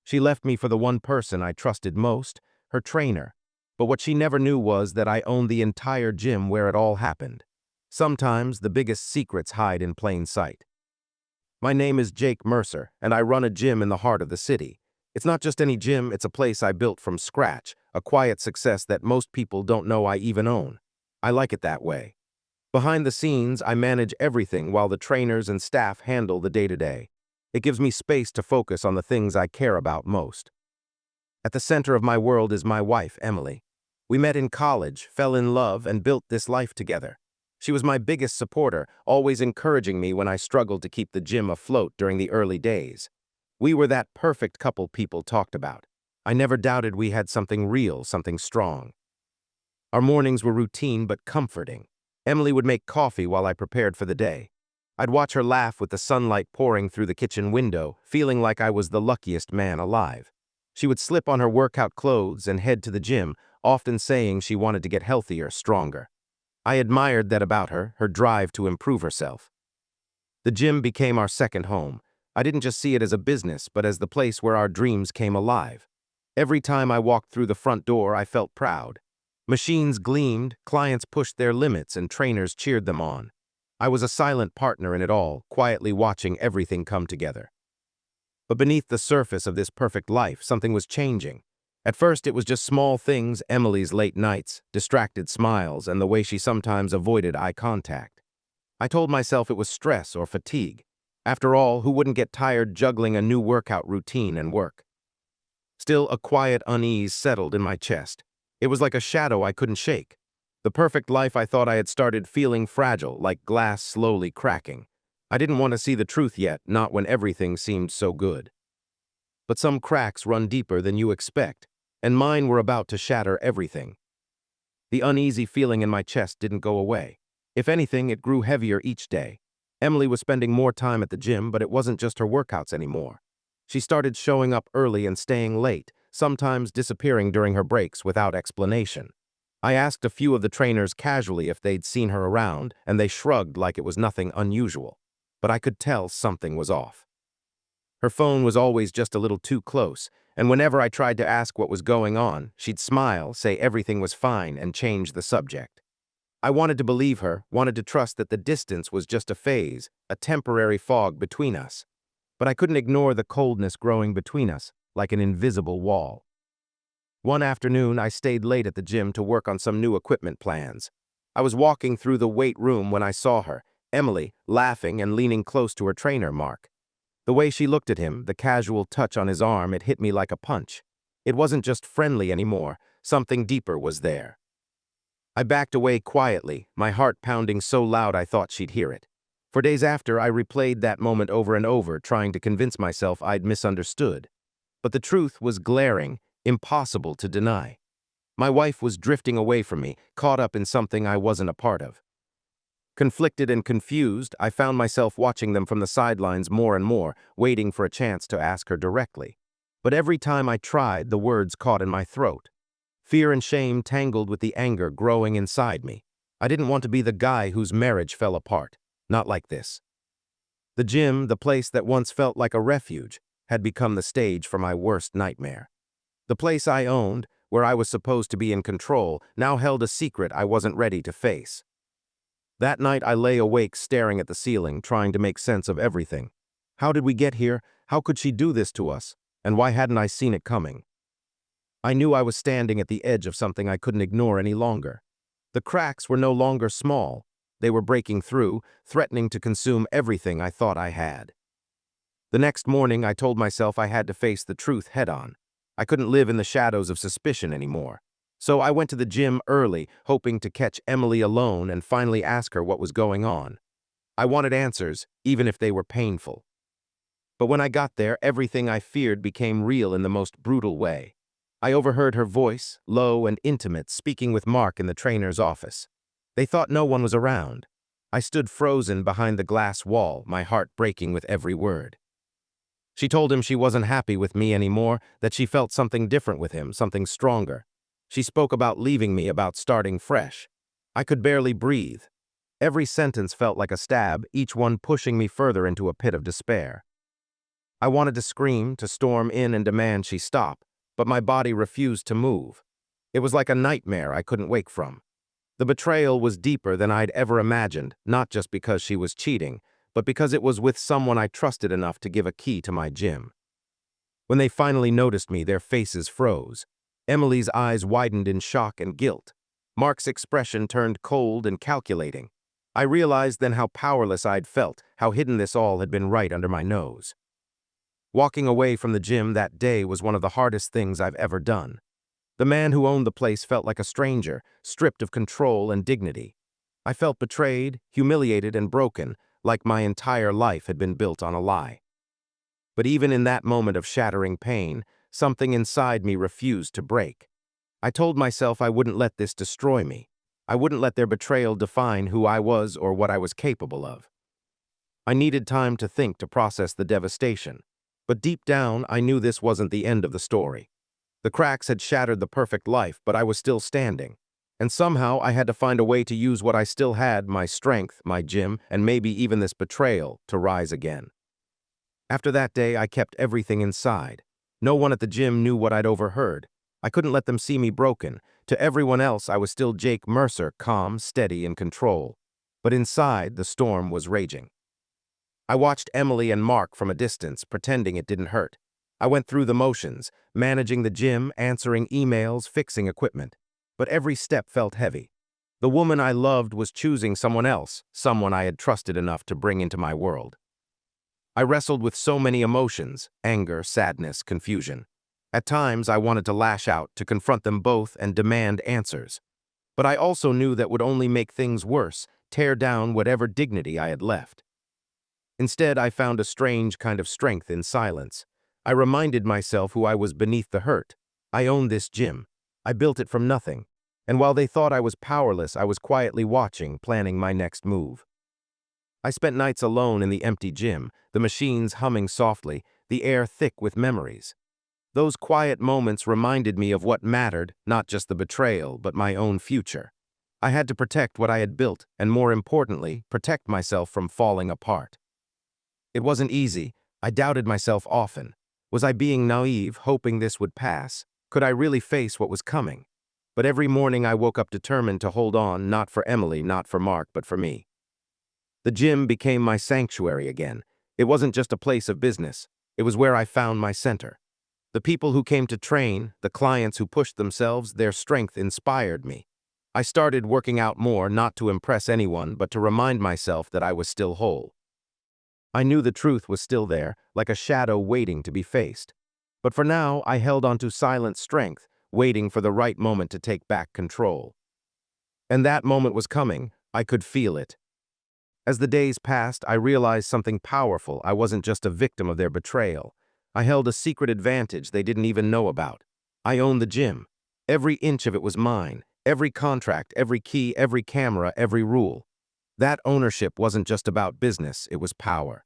She left me for the one person I trusted most, her trainer. But what she never knew was that I owned the entire gym where it all happened. Sometimes the biggest secrets hide in plain sight. My name is Jake Mercer, and I run a gym in the heart of the city. It's not just any gym, it's a place I built from scratch, a quiet success that most people don't know I even own. I like it that way. Behind the scenes, I manage everything while the trainers and staff handle the day-to-day. It gives me space to focus on the things I care about most. At the center of my world is my wife, Emily. We met in college, fell in love, and built this life together. She was my biggest supporter, always encouraging me when I struggled to keep the gym afloat during the early days. We were that perfect couple people talked about. I never doubted we had something real, something strong. Our mornings were routine but comforting. Emily would make coffee while I prepared for the day. I'd watch her laugh with the sunlight pouring through the kitchen window, feeling like I was the luckiest man alive. She would slip on her workout clothes and head to the gym, often saying she wanted to get healthier, stronger. I admired that about her, her drive to improve herself. The gym became our second home. I didn't just see it as a business, but as the place where our dreams came alive. Every time I walked through the front door, I felt proud. Machines gleamed, clients pushed their limits, and trainers cheered them on. I was a silent partner in it all, quietly watching everything come together. But beneath the surface of this perfect life, something was changing. At first, it was just small things, Emily's late nights, distracted smiles, and the way she sometimes avoided eye contact. I told myself it was stress or fatigue. After all, who wouldn't get tired juggling a new workout routine and work? Still, a quiet unease settled in my chest. It was like a shadow I couldn't shake. The perfect life I thought I had started feeling fragile, like glass slowly cracking. I didn't want to see the truth yet, not when everything seemed so good. But some cracks run deeper than you expect, and mine were about to shatter everything. The uneasy feeling in my chest didn't go away. If anything, it grew heavier each day. Emily was spending more time at the gym, but it wasn't just her workouts anymore. She started showing up early and staying late, sometimes disappearing during her breaks without explanation. I asked a few of the trainers casually if they'd seen her around, and they shrugged like it was nothing unusual. But I could tell something was off. Her phone was always just a little too close, and whenever I tried to ask what was going on, she'd smile, say everything was fine, and change the subject. I wanted to believe her, wanted to trust that the distance was just a phase, a temporary fog between us. But I couldn't ignore the coldness growing between us, like an invisible wall. One afternoon, I stayed late at the gym to work on some new equipment plans. I was walking through the weight room when I saw her, Emily, laughing and leaning close to her trainer, Mark. The way she looked at him, the casual touch on his arm, it hit me like a punch. It wasn't just friendly anymore, something deeper was there. I backed away quietly, my heart pounding so loud I thought she'd hear it. For days after, I replayed that moment over and over, trying to convince myself I'd misunderstood. But the truth was glaring, impossible to deny. My wife was drifting away from me, caught up in something I wasn't a part of. Conflicted and confused, I found myself watching them from the sidelines more and more, waiting for a chance to ask her directly. But every time I tried, the words caught in my throat. Fear and shame tangled with the anger growing inside me. I didn't want to be the guy whose marriage fell apart. Not like this. The gym, the place that once felt like a refuge, had become the stage for my worst nightmare. The place I owned, where I was supposed to be in control, now held a secret I wasn't ready to face. That night I lay awake staring at the ceiling, trying to make sense of everything. How did we get here? How could she do this to us? And why hadn't I seen it coming? I knew I was standing at the edge of something I couldn't ignore any longer. The cracks were no longer small. They were breaking through, threatening to consume everything I thought I had. The next morning, I told myself I had to face the truth head-on. I couldn't live in the shadows of suspicion anymore. So I went to the gym early, hoping to catch Emily alone and finally ask her what was going on. I wanted answers, even if they were painful. But when I got there, everything I feared became real in the most brutal way. I overheard her voice, low and intimate, speaking with Mark in the trainer's office. They thought no one was around. I stood frozen behind the glass wall, my heart breaking with every word. She told him she wasn't happy with me anymore, that she felt something different with him, something stronger. She spoke about leaving me, about starting fresh. I could barely breathe. Every sentence felt like a stab, each one pushing me further into a pit of despair. I wanted to scream, to storm in and demand she stop, but my body refused to move. It was like a nightmare I couldn't wake from. The betrayal was deeper than I'd ever imagined, not just because she was cheating, but because it was with someone I trusted enough to give a key to my gym. When they finally noticed me, their faces froze. Emily's eyes widened in shock and guilt. Mark's expression turned cold and calculating. I realized then how powerless I'd felt, how hidden this all had been right under my nose. Walking away from the gym that day was one of the hardest things I've ever done. The man who owned the place felt like a stranger, stripped of control and dignity. I felt betrayed, humiliated, and broken, like my entire life had been built on a lie. But even in that moment of shattering pain, something inside me refused to break. I told myself I wouldn't let this destroy me. I wouldn't let their betrayal define who I was or what I was capable of. I needed time to think, to process the devastation. But deep down, I knew this wasn't the end of the story. The cracks had shattered the perfect life, but I was still standing. And somehow I had to find a way to use what I still had, my strength, my gym, and maybe even this betrayal, to rise again. After that day, I kept everything inside. No one at the gym knew what I'd overheard. I couldn't let them see me broken. To everyone else, I was still Jake Mercer, calm, steady, in control. But inside, the storm was raging. I watched Emily and Mark from a distance, pretending it didn't hurt. I went through the motions, managing the gym, answering emails, fixing equipment. But every step felt heavy. The woman I loved was choosing someone else, someone I had trusted enough to bring into my world. I wrestled with so many emotions: anger, sadness, confusion. At times, I wanted to lash out, to confront them both and demand answers. But I also knew that would only make things worse, tear down whatever dignity I had left. Instead, I found a strange kind of strength in silence. I reminded myself who I was beneath the hurt. I owned this gym. I built it from nothing. And while they thought I was powerless, I was quietly watching, planning my next move. I spent nights alone in the empty gym, the machines humming softly, the air thick with memories. Those quiet moments reminded me of what mattered, not just the betrayal, but my own future. I had to protect what I had built, and more importantly, protect myself from falling apart. It wasn't easy. I doubted myself often. Was I being naive, hoping this would pass? Could I really face what was coming? But every morning I woke up determined to hold on, not for Emily, not for Mark, but for me. The gym became my sanctuary again. It wasn't just a place of business. It was where I found my center. The people who came to train, the clients who pushed themselves, their strength inspired me. I started working out more, not to impress anyone, but to remind myself that I was still whole. I knew the truth was still there, like a shadow waiting to be faced. But for now, I held on to silent strength, waiting for the right moment to take back control. And that moment was coming. I could feel it. As the days passed, I realized something powerful. I wasn't just a victim of their betrayal. I held a secret advantage they didn't even know about. I owned the gym. Every inch of it was mine. Every contract, every key, every camera, every rule. That ownership wasn't just about business, it was power.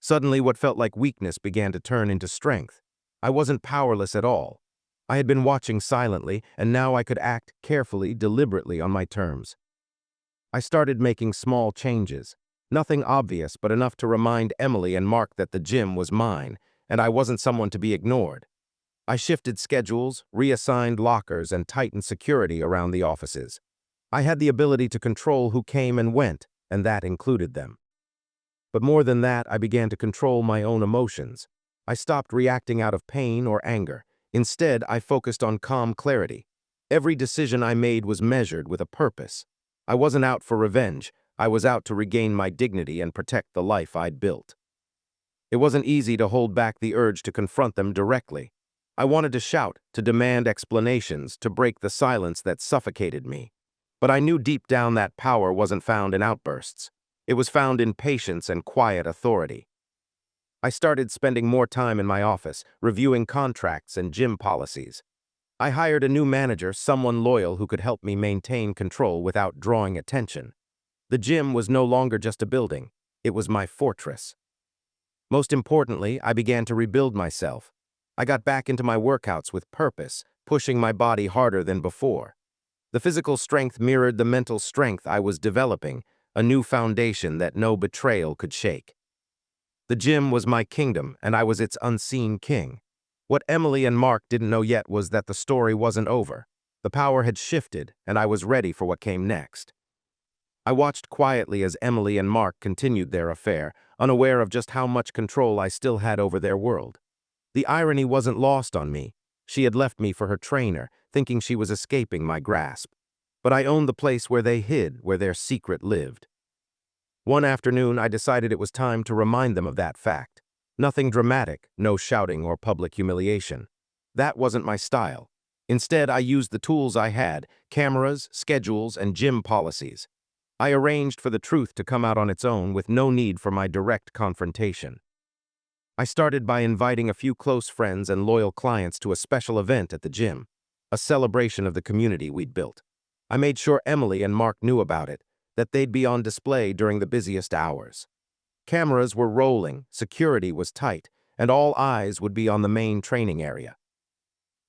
Suddenly, what felt like weakness began to turn into strength. I wasn't powerless at all. I had been watching silently, and now I could act carefully, deliberately on my terms. I started making small changes. Nothing obvious, but enough to remind Emily and Mark that the gym was mine, and I wasn't someone to be ignored. I shifted schedules, reassigned lockers, and tightened security around the offices. I had the ability to control who came and went, and that included them. But more than that, I began to control my own emotions. I stopped reacting out of pain or anger. Instead, I focused on calm clarity. Every decision I made was measured with a purpose. I wasn't out for revenge. I was out to regain my dignity and protect the life I'd built. It wasn't easy to hold back the urge to confront them directly. I wanted to shout, to demand explanations, to break the silence that suffocated me. But I knew deep down that power wasn't found in outbursts. It was found in patience and quiet authority. I started spending more time in my office, reviewing contracts and gym policies. I hired a new manager, someone loyal who could help me maintain control without drawing attention. The gym was no longer just a building. It was my fortress. Most importantly, I began to rebuild myself. I got back into my workouts with purpose, pushing my body harder than before. The physical strength mirrored the mental strength I was developing, a new foundation that no betrayal could shake. The gym was my kingdom, and I was its unseen king. What Emily and Mark didn't know yet was that the story wasn't over. The power had shifted, and I was ready for what came next. I watched quietly as Emily and Mark continued their affair, unaware of just how much control I still had over their world. The irony wasn't lost on me. She had left me for her trainer, thinking she was escaping my grasp. But I owned the place where they hid, where their secret lived. One afternoon, I decided it was time to remind them of that fact. Nothing dramatic, no shouting or public humiliation. That wasn't my style. Instead, I used the tools I had, cameras, schedules, and gym policies. I arranged for the truth to come out on its own with no need for my direct confrontation. I started by inviting a few close friends and loyal clients to a special event at the gym, a celebration of the community we'd built. I made sure Emily and Mark knew about it, that they'd be on display during the busiest hours. Cameras were rolling, security was tight, and all eyes would be on the main training area.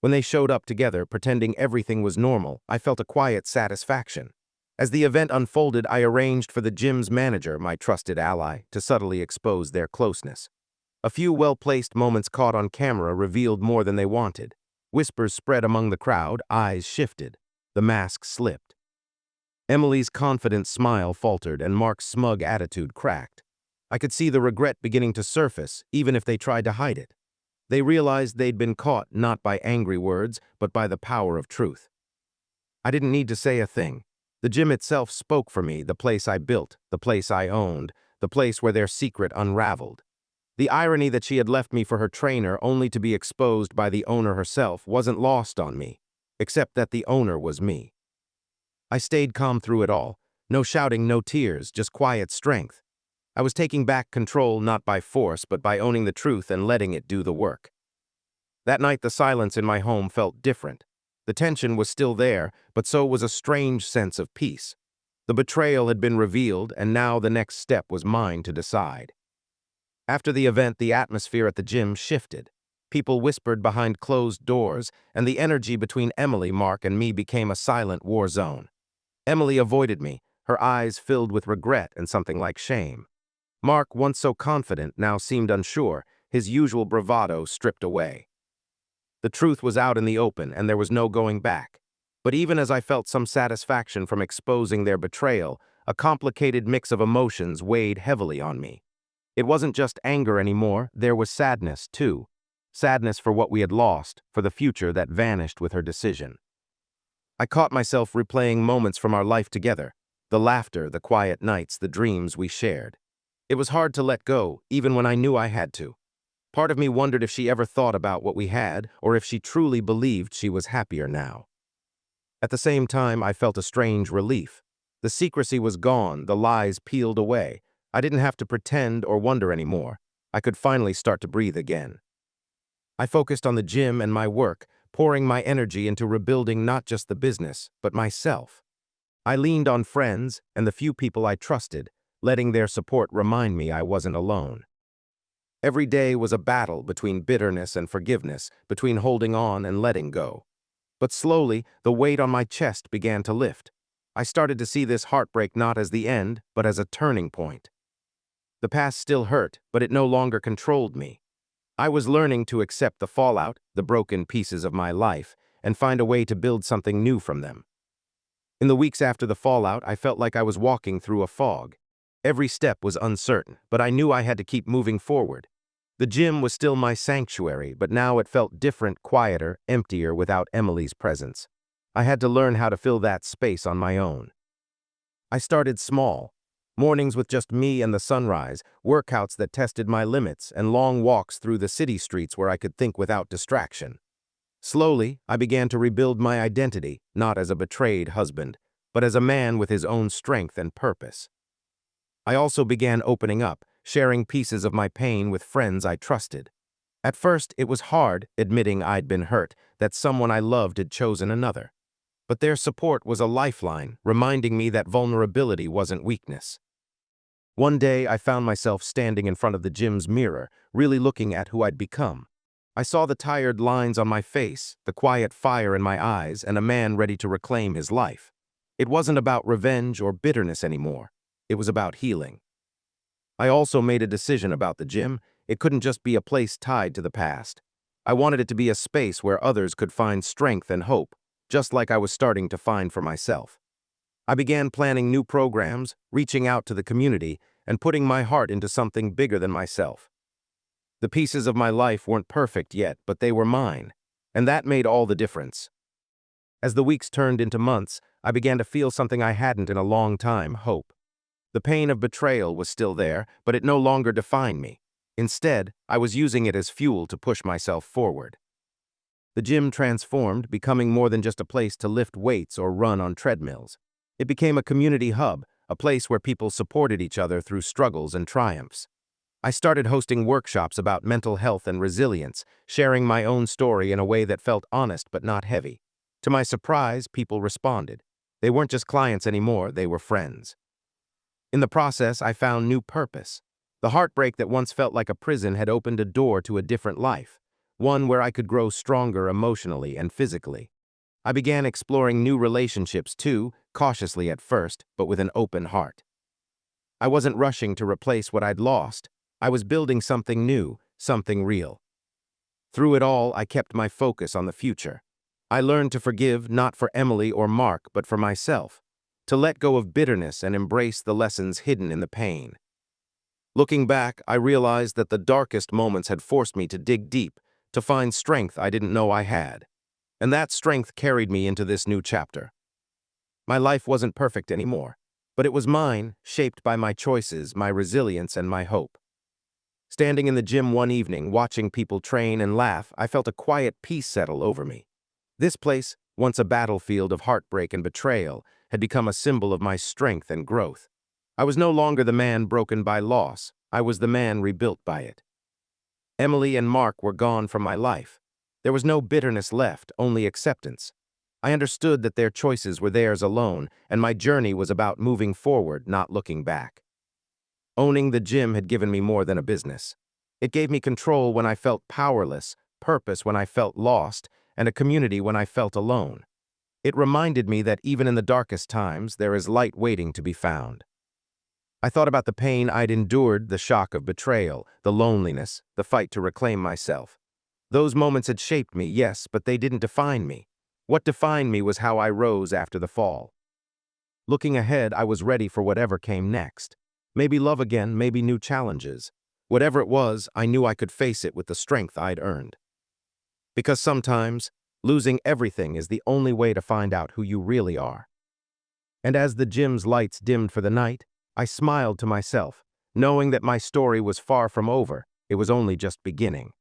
When they showed up together, pretending everything was normal, I felt a quiet satisfaction. As the event unfolded, I arranged for the gym's manager, my trusted ally, to subtly expose their closeness. A few well-placed moments caught on camera revealed more than they wanted. Whispers spread among the crowd, eyes shifted. The mask slipped. Emily's confident smile faltered and Mark's smug attitude cracked. I could see the regret beginning to surface, even if they tried to hide it. They realized they'd been caught not by angry words, but by the power of truth. I didn't need to say a thing. The gym itself spoke for me, the place I built, the place I owned, the place where their secret unraveled. The irony that she had left me for her trainer only to be exposed by the owner herself wasn't lost on me, except that the owner was me. I stayed calm through it all. No shouting, no tears, just quiet strength. I was taking back control not by force, but by owning the truth and letting it do the work. That night, the silence in my home felt different. The tension was still there, but so was a strange sense of peace. The betrayal had been revealed, and now the next step was mine to decide. After the event, the atmosphere at the gym shifted. People whispered behind closed doors, and the energy between Emily, Mark, and me became a silent war zone. Emily avoided me, her eyes filled with regret and something like shame. Mark, once so confident, now seemed unsure, his usual bravado stripped away. The truth was out in the open, and there was no going back. But even as I felt some satisfaction from exposing their betrayal, a complicated mix of emotions weighed heavily on me. It wasn't just anger anymore, there was sadness, too. Sadness for what we had lost, for the future that vanished with her decision. I caught myself replaying moments from our life together, the laughter, the quiet nights, the dreams we shared. It was hard to let go, even when I knew I had to. Part of me wondered if she ever thought about what we had, or if she truly believed she was happier now. At the same time, I felt a strange relief. The secrecy was gone, the lies peeled away. I didn't have to pretend or wonder anymore. I could finally start to breathe again. I focused on the gym and my work, pouring my energy into rebuilding not just the business, but myself. I leaned on friends and the few people I trusted, letting their support remind me I wasn't alone. Every day was a battle between bitterness and forgiveness, between holding on and letting go. But slowly, the weight on my chest began to lift. I started to see this heartbreak not as the end, but as a turning point. The past still hurt, but it no longer controlled me. I was learning to accept the fallout, the broken pieces of my life, and find a way to build something new from them. In the weeks after the fallout, I felt like I was walking through a fog. Every step was uncertain, but I knew I had to keep moving forward. The gym was still my sanctuary, but now it felt different, quieter, emptier without Emily's presence. I had to learn how to fill that space on my own. I started small. Mornings with just me and the sunrise, workouts that tested my limits, and long walks through the city streets where I could think without distraction. Slowly, I began to rebuild my identity, not as a betrayed husband, but as a man with his own strength and purpose. I also began opening up, sharing pieces of my pain with friends I trusted. At first, it was hard admitting I'd been hurt, that someone I loved had chosen another. But their support was a lifeline, reminding me that vulnerability wasn't weakness. One day, I found myself standing in front of the gym's mirror, really looking at who I'd become. I saw the tired lines on my face, the quiet fire in my eyes, and a man ready to reclaim his life. It wasn't about revenge or bitterness anymore. It was about healing. I also made a decision about the gym. It couldn't just be a place tied to the past. I wanted it to be a space where others could find strength and hope, just like I was starting to find for myself. I began planning new programs, reaching out to the community, and putting my heart into something bigger than myself. The pieces of my life weren't perfect yet, but they were mine, and that made all the difference. As the weeks turned into months, I began to feel something I hadn't in a long time: hope. The pain of betrayal was still there, but it no longer defined me. Instead, I was using it as fuel to push myself forward. The gym transformed, becoming more than just a place to lift weights or run on treadmills. It became a community hub, a place where people supported each other through struggles and triumphs. I started hosting workshops about mental health and resilience, sharing my own story in a way that felt honest but not heavy. To my surprise, people responded. They weren't just clients anymore, they were friends. In the process, I found new purpose. The heartbreak that once felt like a prison had opened a door to a different life, one where I could grow stronger emotionally and physically. I began exploring new relationships too, cautiously at first, but with an open heart. I wasn't rushing to replace what I'd lost. I was building something new, something real. Through it all, I kept my focus on the future. I learned to forgive not for Emily or Mark, but for myself, to let go of bitterness and embrace the lessons hidden in the pain. Looking back, I realized that the darkest moments had forced me to dig deep, to find strength I didn't know I had. And that strength carried me into this new chapter. My life wasn't perfect anymore, but it was mine, shaped by my choices, my resilience, and my hope. Standing in the gym one evening, watching people train and laugh, I felt a quiet peace settle over me. This place, once a battlefield of heartbreak and betrayal, had become a symbol of my strength and growth. I was no longer the man broken by loss. I was the man rebuilt by it. Emily and Mark were gone from my life. There was no bitterness left, only acceptance. I understood that their choices were theirs alone, and my journey was about moving forward, not looking back. Owning the gym had given me more than a business. It gave me control when I felt powerless, purpose when I felt lost, and a community when I felt alone. It reminded me that even in the darkest times, there is light waiting to be found. I thought about the pain I'd endured, the shock of betrayal, the loneliness, the fight to reclaim myself. Those moments had shaped me, yes, but they didn't define me. What defined me was how I rose after the fall. Looking ahead, I was ready for whatever came next. Maybe love again, maybe new challenges. Whatever it was, I knew I could face it with the strength I'd earned. Because sometimes, losing everything is the only way to find out who you really are. And as the gym's lights dimmed for the night, I smiled to myself, knowing that my story was far from over. It was only just beginning.